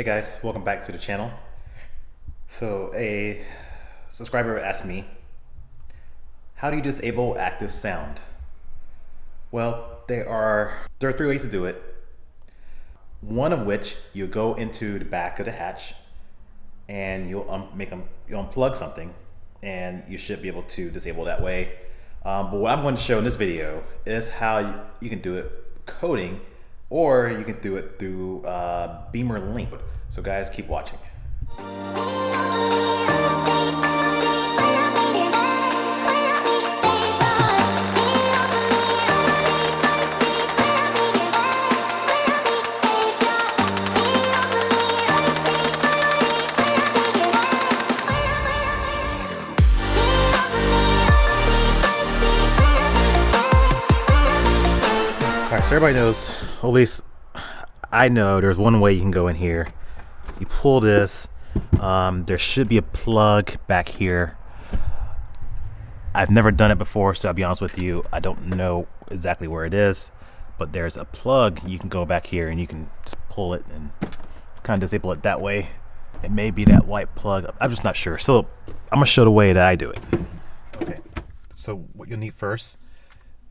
Hey guys, welcome back to the channel. So a subscriber asked me, how do you disable active sound? Well, there are three ways to do it. One of which you'll go into the back of the hatch and you'll unplug something, and you should be able to disable that way. But what I'm going to show in this video is how you can do it coding, or you can do it through Beamer Link. So guys, keep watching. Alright, so everybody knows, or at least I know, there's one way you can go in here. You pull this, there should be a plug back here. I've never done it before, so I'll be honest with you, I don't know exactly where it is, but there's a plug. You can go back here and you can just pull it and kind of disable it that way. It may be that white plug, I'm just not sure. So I'm gonna show the way that I do it. Okay, so what you'll need first,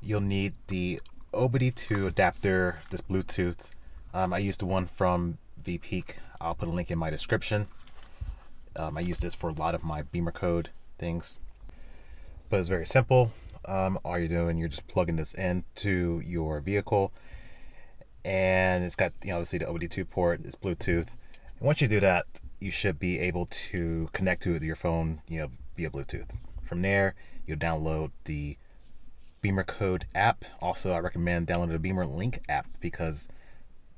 you'll need the OBD2 adapter, this Bluetooth. I used the one from VPeak. I'll put a link in my description. I use this for a lot of my Beamer code things, but it's very simple. All you're doing, you're just plugging this into your vehicle, and it's got, obviously the OBD2 port, it's Bluetooth. And once you do that, you should be able to connect to it with your phone, via Bluetooth. From there, you'll download the Beamer Code app. Also, I recommend downloading the Beamer Link app because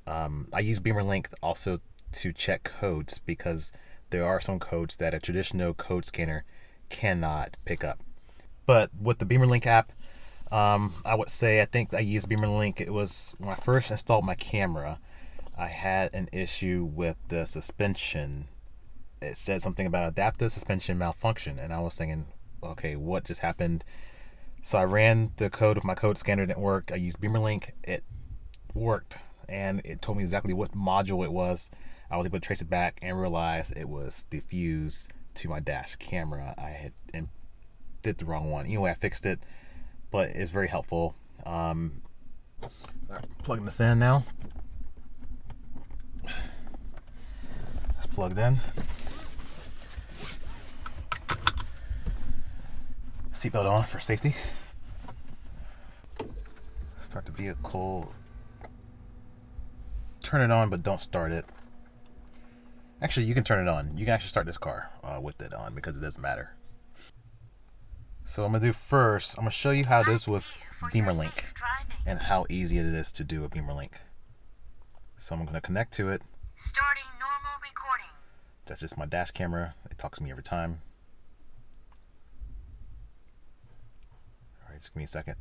I use Beamer Link also to check codes, because there are some codes that a traditional code scanner cannot pick up. But with the Beamer Link app, I would say, I think I used Beamer Link, it was when I first installed my camera, I had an issue with the suspension. It said something about adaptive suspension malfunction, and I was thinking, okay, what just happened? So I ran the code of my code scanner, didn't work. I used Beamer Link, it worked, and it told me exactly what module it was. I was able to trace it back and realize it was diffused to my dash camera. I had did the wrong one. Anyway, I fixed it, but it's very helpful. All right, plugging this in now. It's plugged in. Seatbelt on for safety. Start the vehicle. Turn it on, but don't start it. Actually, you can turn it on. You can actually start this car with it on, because it doesn't matter. So I'm gonna do first, I'm gonna show you how it is with Beamer Link and how easy it is to do a Beamer Link. So I'm gonna connect to it. Starting normal recording. That's just my dash camera. It talks to me every time. Alright, just give me a second.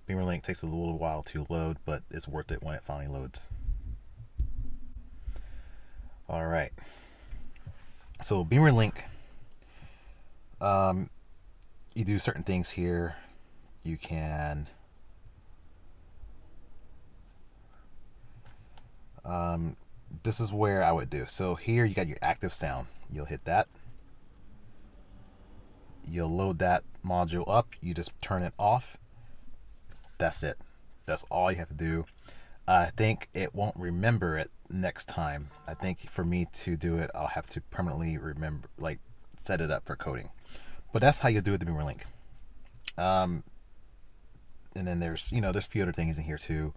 Beamer Link takes a little while to load, but it's worth it when it finally loads. Alright. So Beamer Link, you do certain things here. You can this is where I would do. So here you got your active sound. You'll hit that. You'll load that module up. You just turn it off. That's it. That's all you have to do. I think it won't remember it next time. I think for me to do it, I'll have to permanently remember, like set it up for coding. But that's how you do it with the Beamer Link. And then there's a few other things in here too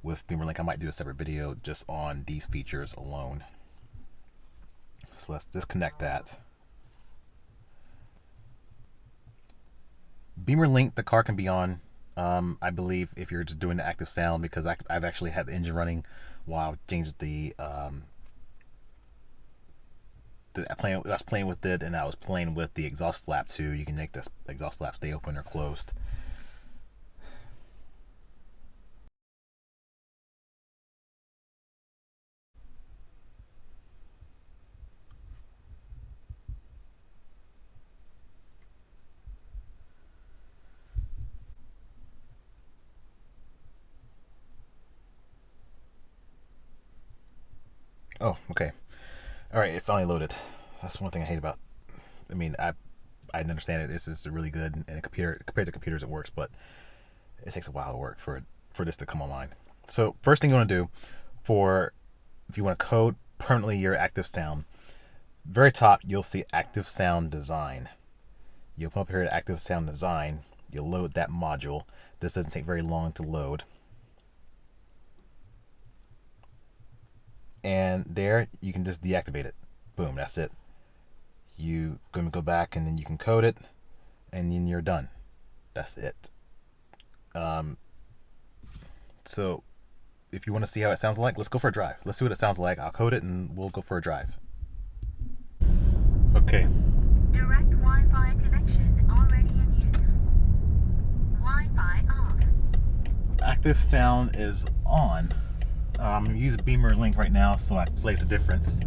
with Beamer Link. I might do a separate video just on these features alone. So let's disconnect that. Beamer Link, the car can be on, I believe, if you're just doing the active sound, because I've actually had the engine running while I changed I was playing with it, and I was playing with the exhaust flap too. You can make this exhaust flap stay open or closed. Oh, okay. All right, it finally loaded. That's one thing I hate about. I mean, I understand it. This is really good, and a computer compared to computers, it works, but it takes a while to work for this to come online. So first thing you want to do if you want to code permanently your active sound, very top you'll see active sound design. You'll come up here to active sound design. You'll load that module. This doesn't take very long to load. And there you can just deactivate it. Boom, that's it. You going to go back and then you can code it, and then you're done. That's it. So if you want to see how it sounds like, let's go for a drive. Let's see what it sounds like. I'll code it and we'll go for a drive. Okay. Direct Wi-Fi connection already in use. Wi-Fi off. Active sound is on. I'm using Beamer Link right now, so I play the difference.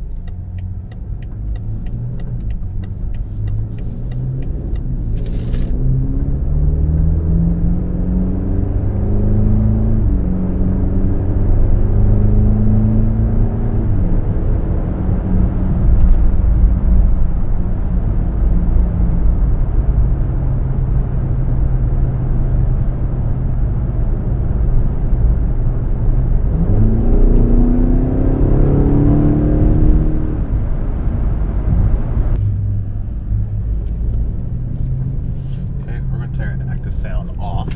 Sound off.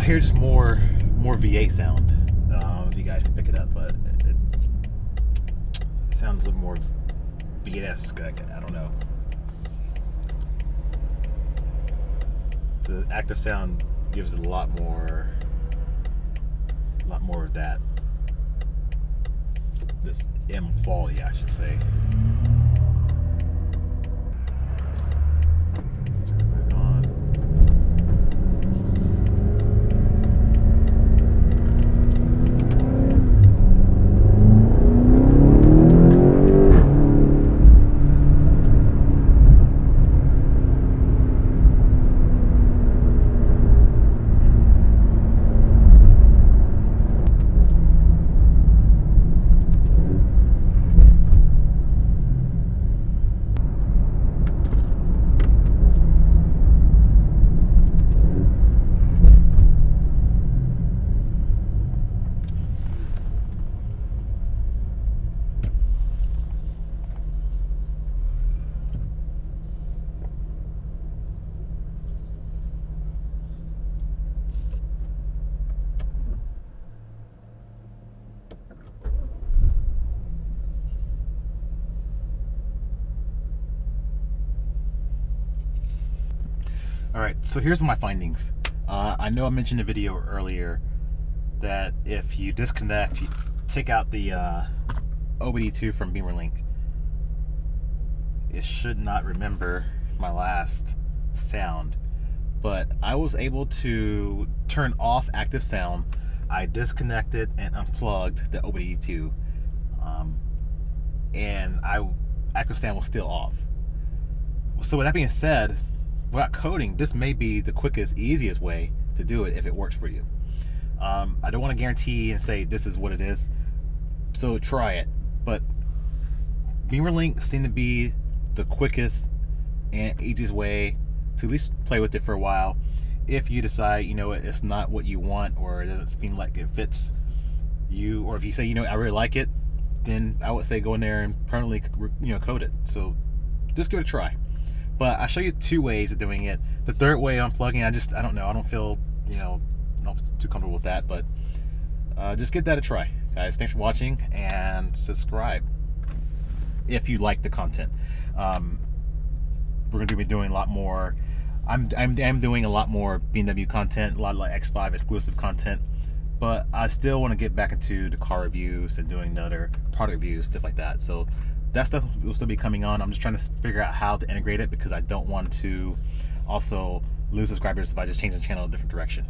Here's more V8 sound. I don't know if you guys can pick it up, but it sounds a little more V8-esque. I don't know. The active sound gives it a lot more of that. This M quality, I should say. Let's turn it back on. Alright, so here's my findings. I know I mentioned in the video earlier that if you disconnect, you take out the OBD2 from Beamer Link, it should not remember my last sound. But I was able to turn off active sound I disconnected and unplugged the OBD2, and active stand was still off. So with that being said, without coding, this may be the quickest, easiest way to do it if it works for you. I don't want to guarantee and say this is what it is, so try it. But Beamer Link seemed to be the quickest and easiest way to at least play with it for a while. If you decide, you know, it's not what you want, or it doesn't seem like it fits you, or if you say, you know, I really like it, then I would say go in there and permanently, you know, code it. So just give it a try. But I'll show you 2 ways of doing it. The third way, unplugging, I don't know. I don't feel, you know, not too comfortable with that. But just give that a try, guys. Thanks for watching, and subscribe if you like the content. We're going to be doing a lot more. I'm doing a lot more BMW content, a lot of like X5 exclusive content. But I still want to get back into the car reviews and doing other product reviews, stuff like that. So that stuff will still be coming on. I'm just trying to figure out how to integrate it, because I don't want to also lose subscribers if I just change the channel in a different direction.